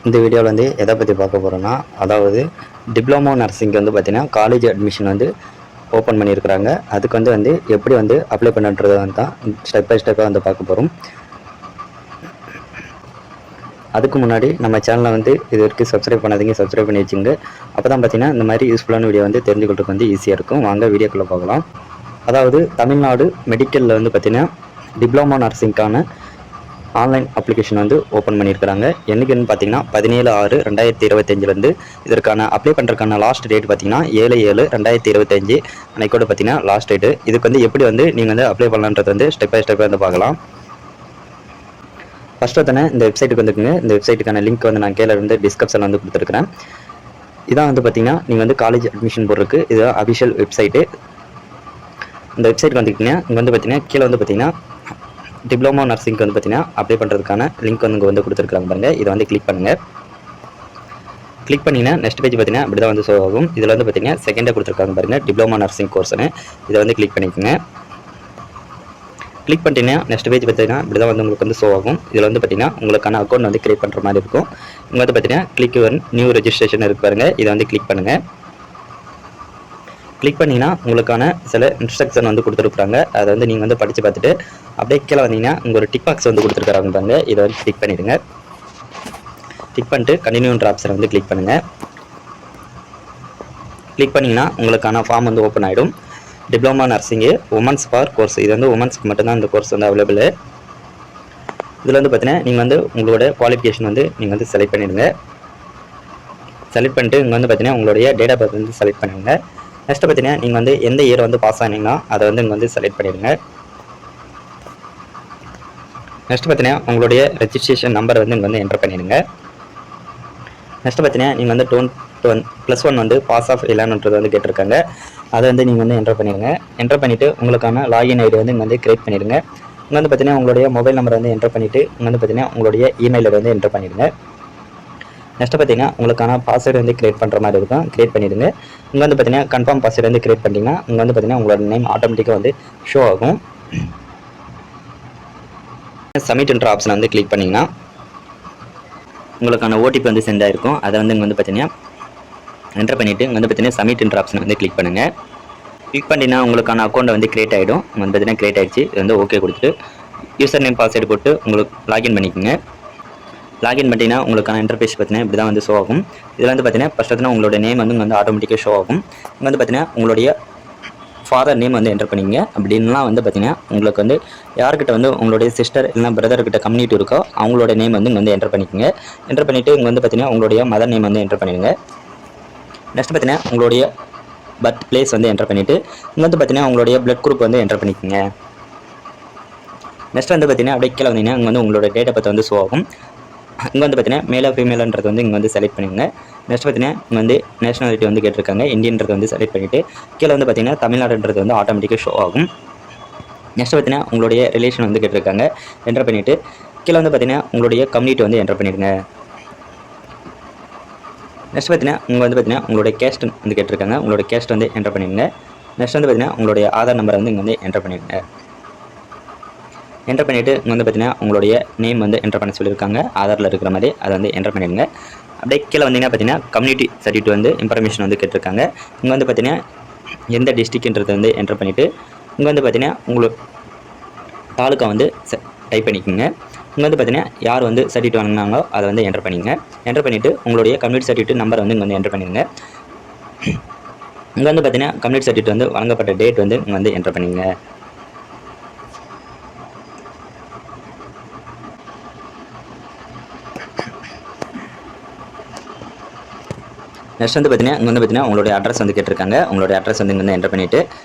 இந்த வீடியோவில் வந்து எதை பற்றி பார்க்க போகிறோன்னா, அதாவது டிப்ளமோ நர்சிங்க்கு வந்து பார்த்திங்கன்னா காலேஜ் அட்மிஷன் வந்து ஓப்பன் பண்ணியிருக்கிறாங்க. அதுக்கு வந்து எப்படி வந்து அப்ளை பண்ணுறது தான் ஸ்டெப் பை ஸ்டெப்பாக வந்து பார்க்க போகிறோம். அதுக்கு முன்னாடி நம்ம சேனலை வந்து இது வரைக்கும் சப்ஸ்கிரைப் பண்ணாதீங்க, சப்ஸ்கிரைப் பண்ணி வச்சுங்க. அப்போ தான் பார்த்தீங்கன்னா இந்த மாதிரி யூஸ்ஃபுல்லான வீடியோ வந்து தெரிஞ்சுக்கிறதுக்கு வந்து ஈஸியாக இருக்கும். வாங்க வீடியோக்குள்ளே பார்க்கலாம். அதாவது தமிழ்நாடு மெடிக்கலில் வந்து பார்த்திங்கன்னா டிப்ளமோ நர்சிங்க்கான ஆன்லைன் அப்ளிகேஷன் வந்து ஓப்பன் பண்ணியிருக்கிறாங்க. என்றைக்குன்னு பார்த்தீங்கன்னா 17/6/2025 இதற்கான அப்ளை பண்ணுறதுக்கான லாஸ்ட் டேட் பார்த்தீங்கன்னா 7/7/2025 அன்னைக்கு கூட பார்த்தீங்கன்னா லாஸ்ட் டேட்டு. இதுக்கு வந்து எப்படி வந்து நீங்கள் வந்து அப்ளை பண்ணலான்றது வந்து ஸ்டெப் பை ஸ்டெப்பாக வந்து பார்க்கலாம். ஃபஸ்ட்டு தானே இந்த வெப்சைட்டுக்கு வந்துக்குங்க. இந்த வெப்சைட்டுக்கான லிங்க் வந்து நான் கீழே இருந்து டிஸ்கிரிப்ஷனில் வந்து கொடுத்துருக்குறேன். இதான் வந்து பார்த்தீங்கன்னா நீங்கள் வந்து காலேஜ் அட்மிஷன் போடுறதுக்கு இதுதான் அஃபிஷியல் வெப்சைட்டு. இந்த வெப்சைட்டுக்கு வந்துக்கிங்க. இங்கே வந்து பார்த்தீங்கன்னா கீழே வந்து பார்த்தீங்கன்னா டிப்ளமோ நர்சிங்க்கு வந்து பார்த்தீங்கன்னா அப்ளை பண்ணுறதுக்கான லிங்க் வந்து இங்கே வந்து கொடுத்துருக்காங்க பாருங்கள். இதை வந்து கிளிக் பண்ணுங்கள். கிளிக் பண்ணிங்கன்னா நெக்ஸ்ட் பேஜ் பார்த்தீங்கன்னா அப்படி தான் வந்து ஷோ ஆகும். இதில் வந்து பார்த்தீங்கன்னா செகண்டாக கொடுத்துருக்காங்க பாருங்கள், டிப்ளமோ நர்சிங் கோர்ஸ்னு. இதை வந்து கிளிக் பண்ணிக்கோங்க. கிளிக் பண்ணிட்டீங்கன்னா நெக்ஸ்ட் பேஜ் பார்த்தீங்கன்னா இப்படி தான் வந்து உங்களுக்கு வந்து ஷோ ஆகும். இதில் வந்து பார்த்தீங்கன்னா உங்களுக்கான அக்கௌண்ட் வந்து கிரியேட் பண்ணுற மாதிரி இருக்கும். இங்கே வந்து பார்த்தீங்கன்னா கிளிக் ஒன் நியூ ரெஜிஸ்ட்ரேஷன் இருக்கு பாருங்கள். இதை வந்து கிளிக் பண்ணுங்கள். கிளிக் பண்ணிங்கன்னா உங்களுக்கான சில இன்ஸ்ட்ரக்ஷன் வந்து கொடுத்துருக்குறாங்க. அதை வந்து நீங்கள் வந்து படித்து பார்த்துட்டு அப்படியே கீழே வந்தீங்கன்னா உங்கள் ஒரு டிக் பாக்ஸ் வந்து கொடுத்துருக்காங்க பாருங்க. இதை வந்து கிளிக் பண்ணிடுங்க. கிளிக் பண்ணிட்டு கண்டினியூன்ற ஆப்ஷனை வந்து கிளிக் பண்ணுங்கள். கிளிக் பண்ணிங்கன்னா உங்களுக்கான ஃபார்ம் வந்து ஓப்பன் ஆகிடும். Diploma nursing women's for course. இது வந்து உமன்ஸ்க்கு மட்டும்தான் இந்த கோர்ஸ் வந்து அவைலபிள். இதில் வந்து பார்த்தீங்கன்னா நீங்கள் வந்து உங்களோட குவாலிஃபிகேஷன் வந்து நீங்கள் வந்து செலக்ட் பண்ணிடுங்க. செலக்ட் பண்ணிட்டு இங்கே வந்து பார்த்தீங்கன்னா உங்களுடைய டேட் ஆஃப் பர்த் வந்து செலக்ட் பண்ணிடுங்க. நெக்ஸ்ட்டு பார்த்தீங்கன்னா நீங்கள் வந்து எந்த இயர் வந்து பாஸ் ஆனீங்கன்னா அதை வந்து இங்கே வந்து செலக்ட் பண்ணிடுங்க. நெக்ஸ்ட் பார்த்தீங்கன்னா உங்களுடைய ரெஜிஸ்ட்ரேஷன் நம்பர் வந்து இங்கே வந்து என்டர் பண்ணிடுங்க. நெக்ஸ்ட் பார்த்தீங்கன்னா நீங்கள் வந்து +1 வந்து பாஸ் ஆஃப் இல்லைன்றது வந்து கேட்டிருக்காங்க. அதை வந்து நீங்கள் வந்து என்டர் பண்ணிடுங்க. என்டர் பண்ணிவிட்டு உங்களுக்கான லாகின் ஐடி வந்து இங்கே வந்து கிரியேட் பண்ணிடுங்க. இங்கே வந்து பார்த்தீங்கன்னா உங்களுடைய மொபைல் நம்பர் வந்து என்டர் பண்ணிவிட்டு இங்கே வந்து பார்த்தீங்கன்னா உங்களுடைய இமெயில் வந்து என்டர் பண்ணிடுங்க. நெக்ஸ்ட் பார்த்தீங்கன்னா உங்களுக்கான பாஸ்வேர்டு வந்து கிரியேட் பண்ணுற மாதிரி இருக்கும். கிரியேட் பண்ணிடுங்க. இங்கே வந்து பார்த்தீங்கன்னா கன்ஃபார்ம் பாஸ்வேர்டு வந்து கிரியேட் பண்ணிட்டீங்கன்னா இங்கே வந்து பார்த்தீங்கன்னா உங்களோட நேம் ஆட்டோமேட்டிக்காக வந்து ஷோ ஆகும். சப்மிட்ன்ற ஆப்ஷனை வந்து கிளிக் பண்ணிங்கன்னா உங்களுக்கான ஓடிபி வந்து சென்ட் ஆகிருக்கும். அதை வந்து இங்கே வந்து பார்த்தீங்கன்னா என்டர் பண்ணிவிட்டு இங்கே வந்து பார்த்தீங்கன்னா சப்மிட்ன்ற ஆப்ஷனை வந்து கிளிக் பண்ணுங்கள். கிளிக் பண்ணிங்கன்னா உங்களுக்கான அக்கௌண்ட் வந்து கிரியேட் ஆகிடும். இங்கே வந்து பார்த்தீங்கன்னா கிரியேட் ஆகிடுச்சு. இது வந்து ஓகே கொடுத்துட்டு யூசர் நேம் பாஸ்வேர்டு போட்டு உங்களுக்கு லாகின் பண்ணிக்கோங்க. லாகின் பண்ணிட்டீங்கன்னா உங்களுக்கான இன்டர்ஃபேஸ் பார்த்தீங்கன்னா இப்படி தான் வந்து ஷோ ஆகும். இதில் வந்து பார்த்தீங்கன்னா ஃபஸ்ட் பார்த்தீங்கன்னா உங்களோட நேம் வந்து இங்கே வந்து ஆட்டோமேட்டிக்காக ஷோ ஆகும். இங்கே வந்து பார்த்தீங்கன்னா உங்களுடைய ஃபாதர் நேம் வந்து என்டர் பண்ணிங்க. அப்படின்லாம் வந்து பார்த்தீங்கன்னா உங்களுக்கு வந்து யார்கிட்ட வந்து உங்களுடைய சிஸ்டர் இல்லைனா பிரதர்கிட்ட கம்யூனிட்டி இருக்கோ அவங்களோட நேம் வந்து இங்கே வந்து என்டர் பண்ணிக்கோங்க. என்டர் பண்ணிவிட்டு இங்கே வந்து பார்த்தீங்கன்னா உங்களுடைய மதர் நேம் வந்து என்டர் பண்ணிடுங்க. நெக்ஸ்ட் பார்த்தீங்கன்னா உங்களுடைய பர்த் பிளேஸ் வந்து என்டர் பண்ணிவிட்டு இங்கே வந்து பார்த்தீங்கன்னா உங்களுடைய பிளட் குரூப் வந்து என்டர் பண்ணிக்கோங்க. நெக்ஸ்ட் வந்து பார்த்தீங்கன்னா அப்படியே கீழே வந்தீங்கன்னா இங்கே வந்து உங்களோட டேட் ஆஃப் பர்த் வந்து ஷோ ஆகும். இங்கே வந்து பார்த்தீங்கன்னா மேலா ஃபீமேலன்றது வந்து இங்கே வந்து செலக்ட் பண்ணிங்க. நெக்ஸ்ட் பார்த்தீங்கன்னா இங்கே வந்து நேஷனாலிட்டி வந்து கேட்டிருக்காங்க. இந்தியன்றது வந்து செலக்ட் பண்ணிவிட்டு கீழே வந்து பார்த்தீங்கன்னா தமிழ்நாடுன்றது வந்து ஆட்டோமேட்டிக்காக ஷோ ஆகும். நெக்ஸ்ட் பார்த்தீங்கன்னா உங்களுடைய ரிலேஷன் வந்து கேட்டிருக்காங்க. என்டர் பண்ணிவிட்டு கீழே வந்து பார்த்தீங்கன்னா உங்களுடைய கம்யூனிட்டி வந்து என்டர் பண்ணிடுங்க. நெக்ஸ்ட் பார்த்தீங்கன்னா இங்கே வந்து பார்த்தீங்கன்னா உங்களுடைய கேஸ்ட் வந்து கேட்டிருக்காங்க. உங்களோட கேஸ்ட் வந்து என்டர் பண்ணிடுங்க. நெக்ஸ்ட் வந்து பார்த்தீங்கன்னா உங்களுடைய ஆதார் நம்பர் வந்து இங்கே வந்து என்டர் பண்ணிடுங்க. என்டர் பண்ணிவிட்டு இங்கே வந்து பார்த்தீங்கன்னா உங்களுடைய நேம் வந்து என்டர் பண்ண சொல்லியிருக்காங்க. ஆதாரில் இருக்கிற மாதிரி அதை வந்து என்டர் பண்ணிடுங்க. அப்படியே கீழே வந்தீங்கன்னா பார்த்தீங்கன்னா கம்யூனிட்டி சர்டிஃபிகேட் வந்து இன்ஃபர்மேஷன் வந்து கேட்டிருக்காங்க. இங்கே வந்து பார்த்தீங்கன்னா எந்த டிஸ்ட்ரிக்ட்ன்றது வந்து என்டர் பண்ணிவிட்டு இங்கே வந்து பார்த்தீங்கன்னா உங்களுக்கு தாலுக்கா வந்து டைப் பண்ணிக்கோங்க. இங்கே வந்து பார்த்தீங்கன்னா யார் வந்து சர்டிஃபிகேட் வாங்கினாங்களோ அதை வந்து என்டர் பண்ணிங்க. என்டர் பண்ணிவிட்டு உங்களுடைய கம்யூனிட்டி சர்டிஃபிகேட் நம்பர் வந்து இங்கே வந்து என்டர் பண்ணிடுங்க. இங்கே வந்து பார்த்தீங்கன்னா கம்யூனிட்டி சர்டிஃபிகேட் வந்து வழங்கப்பட்ட டேட் வந்து இங்கே வந்து என்டர் பண்ணிங்க. நெக்ஸ்ட் வந்து பார்த்தீங்கன்னா இங்கே வந்து பார்த்தீங்கன்னா உங்களுடைய அட்ரஸ் வந்து கேட்டிருக்காங்க. உங்களுடைய அட்ரஸ் வந்து இங்கே வந்து என்டர் பண்ணிவிட்டு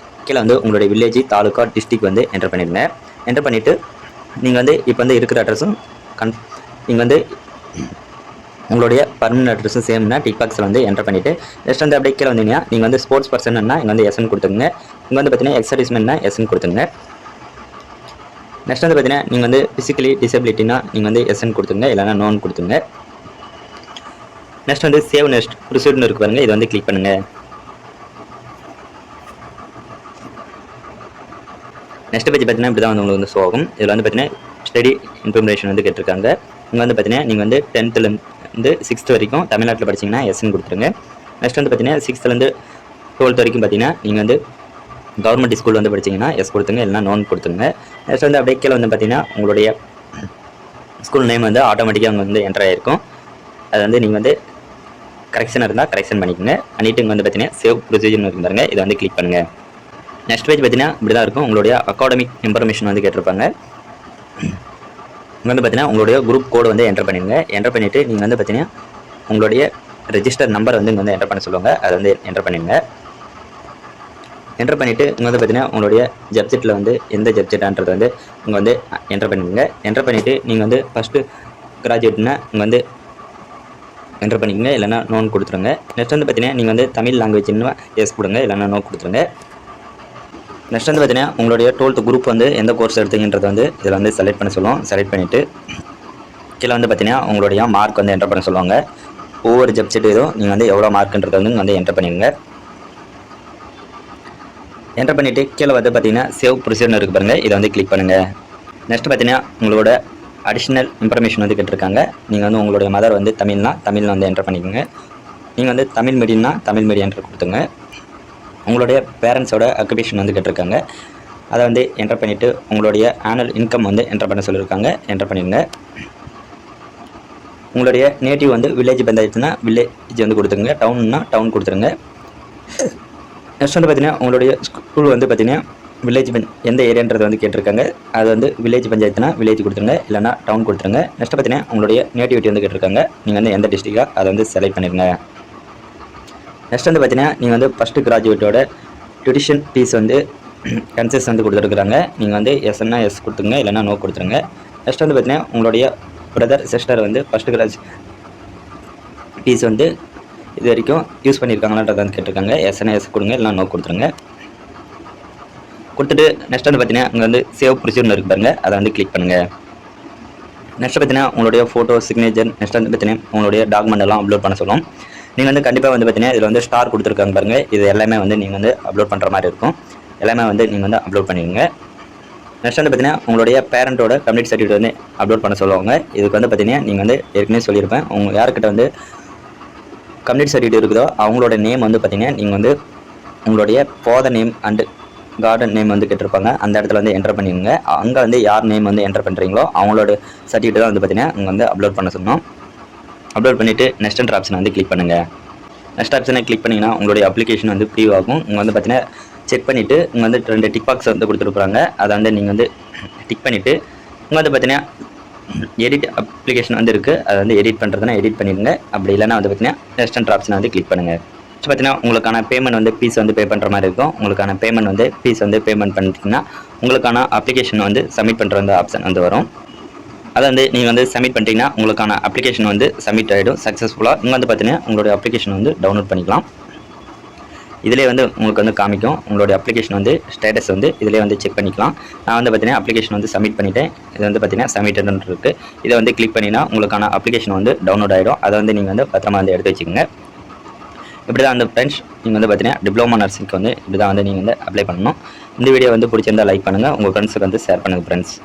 கீழே வந்து உங்களுடைய வில்லேஜ், தாலுக்கா, டிஸ்ட்ரிக் வந்து என்டர் பண்ணிடுங்க. என்டர் பண்ணிவிட்டு நீங்கள் வந்து இப்போ வந்து இருக்கிற அட்ரஸும் நீங்கள் வந்து உங்களுடைய பர்மனன்ட் அட்ரஸும் சேம்னா டிக் பாக்ஸில் வந்து என்டர் பண்ணிவிட்டு நெக்ஸ்ட் வந்து அப்படியே கீழே வந்தீங்கன்னா நீங்கள் வந்து ஸ்போர்ட்ஸ் பர்சன்னா இங்கே வந்து எஸ்என் கொடுத்துங்க. இங்கே வந்து பார்த்தீங்கன்னா எக்ஸர்சைஸ்மெண்ட்னா எஸ்என் கொடுத்துங்க. நெக்ஸ்ட் வந்து பார்த்தீங்கன்னா நீங்கள் வந்து ஃபிசிக்கலி டிசபிலிட்டினா நீங்கள் வந்து எஸ்என் கொடுத்துங்க, இல்லைனா நோன் கொடுத்துங்க. நெக்ஸ்ட் வந்து சேவ் நெக்ஸ்ட் ப்ரொசீட்னு இருக்கு பாருங்க. இதை வந்து கிளிக் பண்ணுங்க. நெக்ஸ்ட் பேஜ் பார்த்தீங்கன்னா இப்படி தான் வந்து உங்களுக்கு வந்து ஷோ ஆகும். இதில் வந்து பார்த்தீங்கன்னா ஸ்டடி இன்ஃபர்மேஷன் வந்து கேட்டிருக்காங்க. இங்கே வந்து பார்த்தீங்கன்னா நீங்கள் வந்து 10th வந்து 6th வரைக்கும் தமிழ்நாட்டில் படிச்சிங்கன்னா எஸ்ன்னு கொடுத்துருங்க. நெக்ஸ்ட் வந்து பார்த்தீங்கன்னா 6th to 12th வரைக்கும் பார்த்தீங்கன்னா நீங்கள் வந்து கவர்மெண்ட் ஸ்கூல் வந்து படிச்சிங்கன்னா எஸ் கொடுத்துங்க, இல்லைனா நோன் கொடுத்துருங்க. நெக்ஸ்ட் வந்து அப்படியே கீழே வந்து பார்த்தீங்கன்னா உங்களுடைய ஸ்கூல் நேம் வந்து ஆட்டோமேட்டிக்காக அங்கே வந்து என்டர் ஆகிருக்கும். அது வந்து நீங்கள் வந்து கரெக்ஷன் இருந்தால் கரெக்ஷன் பண்ணிக்கோங்க. பண்ணிவிட்டு இங்கே வந்து பார்த்தீங்கன்னா சேவ் ப்ரொசீஜர்னு இருக்கு பாருங்க, இதை வந்து கிளிக் பண்ணுங்கள். நெக்ஸ்ட் பேஜ் பார்த்தீங்கன்னா இப்படி தான் இருக்கும். உங்களுடைய அகாடமிக் இன்ஃபர்மேஷன் வந்து கேட்டிருப்பாங்க. இங்கே வந்து பார்த்தீங்கன்னா உங்களுடைய குரூப் கோடு வந்து என்டர் பண்ணிடுங்க. என்டர் பண்ணிவிட்டு நீங்கள் வந்து பார்த்தீங்கன்னா உங்களுடைய ரெஜிஸ்டர் நம்பர் வந்து இங்கே வந்து என்டர் பண்ண சொல்லுவாங்க, அதை வந்து என்டர் பண்ணிடுங்க. என்டர் பண்ணிவிட்டு இங்கே வந்து பார்த்தீங்கன்னா உங்களுடைய ஜப்ஜெட்டில் வந்து எந்த ஜப்ஜெட்டான்றது வந்து இங்கே வந்து என்டர் பண்ணிடுங்க. என்டர் பண்ணிவிட்டு நீங்கள் வந்து ஃபஸ்ட்டு கிராஜுவேட்னா இங்கே வந்து என்டர் பண்ணிக்கோங்க, இல்லைனா நோன் கொடுத்துருங்க. நெக்ஸ்ட் வந்து பார்த்தீங்கன்னா நீங்கள் வந்து தமிழ் லாங்குவேஜ்னு எஸ் கொடுங்க, இல்லைனா நோ கொடுத்துருங்க. நெக்ஸ்ட் வந்து பார்த்தீங்கன்னா உங்களுடைய 12th குரூப் வந்து எந்த கோர்ஸ் எடுத்தீங்கன்றது வந்து இதில் வந்து செலக்ட் பண்ண சொல்லுவோம். செலக்ட் பண்ணிவிட்டு கீழே வந்து பார்த்தீங்கன்னா உங்களுடைய மார்க் வந்து என்டர் பண்ண சொல்லுவாங்க. ஒவ்வொரு ஜப்ஜெட் இதுவும் நீங்கள் வந்து எவ்வளோ மார்க்குன்றது வந்து என்டர் பண்ணிடுங்க. என்டர் பண்ணிவிட்டு கீழே வந்து பார்த்தீங்கன்னா சேவ் ப்ரொசீஜர்னு இருக்குது பாருங்கள், இதை வந்து கிளிக் பண்ணுங்கள். நெக்ஸ்ட் பார்த்தீங்கன்னா உங்களோட அடிஷ்னல் இன்ஃபர்மேஷன் வந்து கேட்டிருக்காங்க. நீங்கள் வந்து உங்களுடைய மதர் வந்து தமிழில் வந்து என்டர் பண்ணிக்கோங்க. நீங்கள் வந்து தமிழ் மீடியம்னா தமிழ் மீடியம் என்டர் கொடுத்துங்க. உங்களுடைய பேரண்ட்ஸோட ஆக்குபேஷன் வந்து கேட்டிருக்காங்க, அதை வந்து என்டர் பண்ணிவிட்டு உங்களுடைய ஆனுவல் இன்கம் வந்து என்டர் பண்ண சொல்லியிருக்காங்க, என்டர் பண்ணிடுங்க. உங்களுடைய நேட்டிவ் வந்து வில்லேஜ் பஞ்சாயத்துனா வில்லேஜ் வந்து கொடுத்துருங்க, டவுன்னா டவுன் கொடுத்துருங்க. நெக்ஸ்ட் வந்து பார்த்தீங்கன்னா உங்களுடைய ஸ்கூல் வந்து பார்த்தீங்கன்னா வில்லேஜ் எந்த ஏரியான்றது வந்து கேட்டிருக்காங்க, அது வந்து வில்லேஜ் பஞ்சாயத்துனா வில்லேஜ் கொடுத்துருங்க, இல்லைனா டவுன் கொடுத்துருங்க. நெக்ஸ்ட் பார்த்தீங்கன்னா உங்களுடைய நேட்டிவிட்டி வந்து கேட்டிருக்காங்க, நீங்கள் வந்து எந்த டிஸ்ட்ரிக்டாக அதை வந்து செலக்ட் பண்ணிடுங்க. நெக்ஸ்ட் வந்து பார்த்தீங்கன்னா நீங்கள் வந்து ஃபஸ்ட்டு கிராஜுவேட்டோட டியூஷன் ஃபீஸ் வந்து கன்செஸ் வந்து கொடுத்துருக்குறாங்க. நீங்கள் வந்து எஸ்ன்னா எஸ் கொடுத்துருங்க, இல்லைனா நோ கொடுத்துருங்க. நெக்ஸ்ட் வந்து பார்த்தீங்கன்னா உங்களுடைய பிரதர் சிஸ்டர் வந்து ஃபஸ்ட்டு கிராஜ் ஃபீஸ் வந்து இது வரைக்கும் யூஸ் பண்ணியிருக்காங்களான்றதை வந்து கேட்டிருக்காங்க. எஸ்ன்னா எஸ் கொடுங்க, இல்லைனா நோ கொடுத்துருங்க. கொடுத்துட்டு நெக்ஸ்ட் வந்து பார்த்தீங்கன்னா இங்கே வந்து சேவ் ப்ரொசீஜர்னு இருக்கு பாருங்க, அதை வந்து கிளிக் பண்ணுங்கள். நெக்ஸ்ட் பார்த்தீங்கன்னா உங்களுடைய ஃபோட்டோ சிக்னேச்சர், நெக்ஸ்ட் வந்து பார்த்தீங்கன்னா உங்களுடைய டாக்குமெண்ட் எல்லாம் அப்லோட் பண்ண சொல்லும். நீங்கள் வந்து கண்டிப்பாக வந்து பார்த்தீங்கன்னா இதில் வந்து ஸ்டார் கொடுத்துருக்காங்க பாருங்கள், இது எல்லாமே வந்து நீங்கள் வந்து அப்லோட் பண்ணுற மாதிரி இருக்கும். எல்லாமே வந்து நீங்கள் வந்து அப்லோட் பண்ணிடுங்க. நெக்ஸ்ட் வந்து பார்த்தீங்கன்னா உங்களுடைய பேரண்ட்டோட கம்யூனிட்டி சர்டிஃபிகேட் வந்து அப்லோட் பண்ண சொல்லுவாங்க. இதுக்கு வந்து பார்த்தீங்கன்னா நீங்கள் வந்து ஏற்கனவே சொல்லியிருப்பேன், உங்கள் யார்கிட்ட வந்து கம்யூனிட்டி சர்டிஃபிகேட் இருக்குதோ அவங்களோட நேம் வந்து பார்த்தீங்கன்னா நீங்கள் வந்து உங்களுடைய father name and garden name வந்து கேட்டிருப்பாங்க, அந்த இடத்துல வந்து என்டர் பண்ணிடுங்க. அங்கே வந்து யார் நேம் வந்து என்டர் பண்ணுறீங்களோ அவங்களோட சர்டிஃபிகேட் தான் வந்து பார்த்தீங்கன்னா இங்கே வந்து அப்லோட் பண்ண சொன்னோம். அப்லோட் பண்ணிவிட்டு நெக்ஸ்ட் ஆப்ஷனை வந்து கிளிக் பண்ணுங்கள். நெக்ஸ்ட் ஆப்ஷனை கிளிக் பண்ணிங்கன்னா உங்களுடைய அப்ளிகேஷன் வந்து ப்ரீவ் ஆகும். இங்கே வந்து பார்த்தீங்கன்னா செக் பண்ணிவிட்டு இங்கே வந்து 2 டிக் பாக்ஸ் வந்து கொடுத்துருப்பாங்க, அதை வந்து நீங்கள் வந்து டிக் பண்ணிவிட்டு இங்கே வந்து பார்த்தீங்கன்னா எடிட் அப்ளிகேஷன் வந்து இருக்குது, அதை வந்து எடிட் பண்ணுறதுனா எடிட் பண்ணிடுங்க. அப்படி இல்லைனா வந்து பார்த்தீங்கன்னா நெக்ஸ்ட் ஆப்ஷனை வந்து கிளிக் பண்ணுங்கள். நெக்ஸ்ட் பார்த்தீங்கன்னா உங்களுக்கான பேமெண்ட் வந்து ஃபீஸ் வந்து பே பண்ணுற மாதிரி இருக்கும். உங்களுக்கான பேமெண்ட் வந்து ஃபீஸ் வந்து பேமெண்ட் பண்ணிட்டீங்கன்னா உங்களுக்கான அப்ளிகேஷன் வந்து சப்மிட் பண்ணுற அந்த ஆப்ஷன் வந்து வரும். அதை வந்து நீங்கள் வந்து சப்மிட் பண்ணிட்டீங்கன்னா உங்களுக்கான அப்ளிகேஷன் வந்து சப்மிட் ஆகிடும் சக்ஸஸ்ஃபுல்லாக. இங்கே வந்து பார்த்தீங்கன்னா உங்களுடைய அப்ளிகேஷன் வந்து டவுன்லோட் பண்ணிக்கலாம். இதிலே வந்து உங்களுக்கு வந்து காமிக்கும் உங்களுடைய அப்ளிகேஷன் வந்து ஸ்டேட்டஸ் வந்து இதிலே வந்து செக் பண்ணிக்கலாம். நான் வந்து பார்த்தீங்கன்னா அப்ளிகேஷன் வந்து சப்மிட் பண்ணிட்டேன். இது வந்து பார்த்தீங்கன்னா சப்மிட்டட்னு இருக்குது. இதை வந்து கிளிக் பண்ணினா உங்களுக்கான அப்ளிகேஷன் வந்து டவுன்லோட் ஆகிடும். அதை வந்து நீங்கள் வந்து பத்திரமா வந்து எடுத்து வச்சுக்கோங்க. இப்படி தான் வந்து ஃப்ரெண்ட்ஸ் நீங்கள் வந்து பார்த்தீங்கன்னா டிப்ளமோ நர்சிங்க்கு வந்து இப்படி தான் வந்து நீங்கள் வந்து அப்ளை பண்ணணும். இந்த வீடியோ வந்து பிடிச்சிருந்தால் லைக் பண்ணுங்கள், உங்கள் ஃப்ரெண்ட்ஸுக்கு வந்து ஷேர் பண்ணுங்கள் ஃப்ரெண்ட்ஸ்.